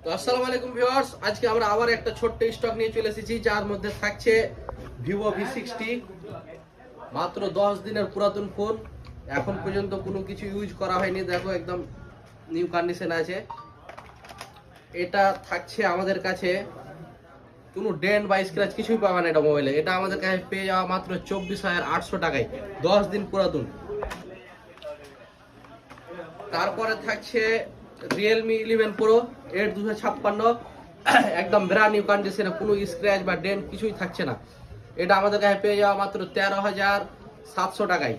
তো আসসালামু আলাইকুম ভিউয়ার্স, আজকে আমরা আবার একটা ছোট্ট স্টক নিয়ে চলে এসেছি, যার মধ্যে থাকছে ভিভো V60। মাত্র 10 দিনের পুরাতন ফোন, এখন পর্যন্ত কোনো কিছু ইউজ করা হয়নি। দেখো একদম নিউ কন্ডিশন আছে। এটা থাকছে আমাদের কাছে, কোনো ডেন্ট বা স্ক্র্যাচ কিছুই পাবে না এটা মোবাইলে। এটা আমাদের কাছে পেয়ে যাওয়া মাত্র 24,800 টাকায়, 10 দিন পুরাতন। তারপরে থাকছে রিয়েলমি 11 প্রো 8256, একদম ব্র্যান্ড নিউ কন্ডিশনে, কোনো স্ক্র্যাচ বা ডেন্ট কিছুই থাকছে না। এটা আমাদের কাছে পেয়ে যাওয়া মাত্র 13,700 টাকায়।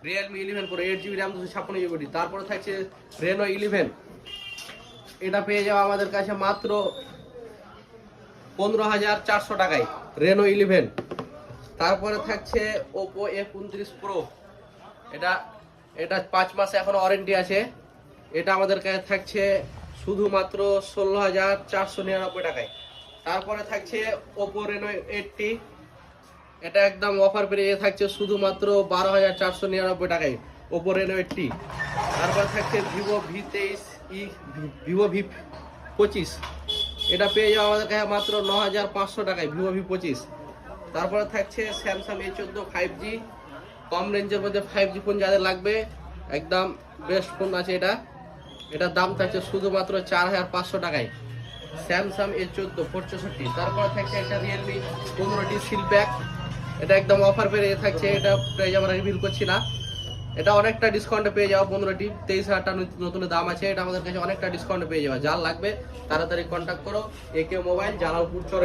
Realme 11 pro 8GB RAM 256GB। তারপরে থাকছে রেনো 11, এটা পেয়ে যাওয়া আমাদের কাছে মাত্র 15,400 টাকায়, রেনো 11। তারপরে থাকছে ওপো F29 প্রো, এটা এটা 5 মাসে এখনো ওয়ারেন্টি আছে। এটা আমাদের কাছে থাকছে শুধুমাত্র 16,499 টাকায়। তারপরে থাকছে ওপো রেনো 80, এটা একদম অফার পেরিয়ে থাকছে শুধুমাত্র 12,499 টাকায়, ওপো রেনো 80। তারপরে থাকছে ভিভো V23 ভিভো V25, এটা পেয়ে যাওয়া আমাদের কাছে মাত্র 9,500 টাকায়, ভিভো V25। তারপরে থাকছে স্যামসাং A14 5G, কম রেঞ্জের মধ্যে 5G ফোন যাদের লাগবে, একদম বেস্ট ফোন আছে এটা। এটার দাম থাকছে শুধুমাত্র 4,500 টাকায়, স্যামসাং A14 464। তারপরে থাকছে একটা রিয়েলমি 15T সিলপ্যাক, এটা একদম অফার পেয়ে থাকছে। এটা প্রাইস আমরা রিভিল করছি না, এটা অনেকটা ডিসকাউন্টে পেয়ে যাওয়া। 15T 23,000 টাকা নতুন দাম আছে। এটা আমাদের কাছে অনেকটা ডিসকাউন্টে পেয়ে যাওয়া। যার লাগবে তাড়াতাড়ি কন্ট্যাক্ট করো। একে মোবাইল, জালালপুর চর।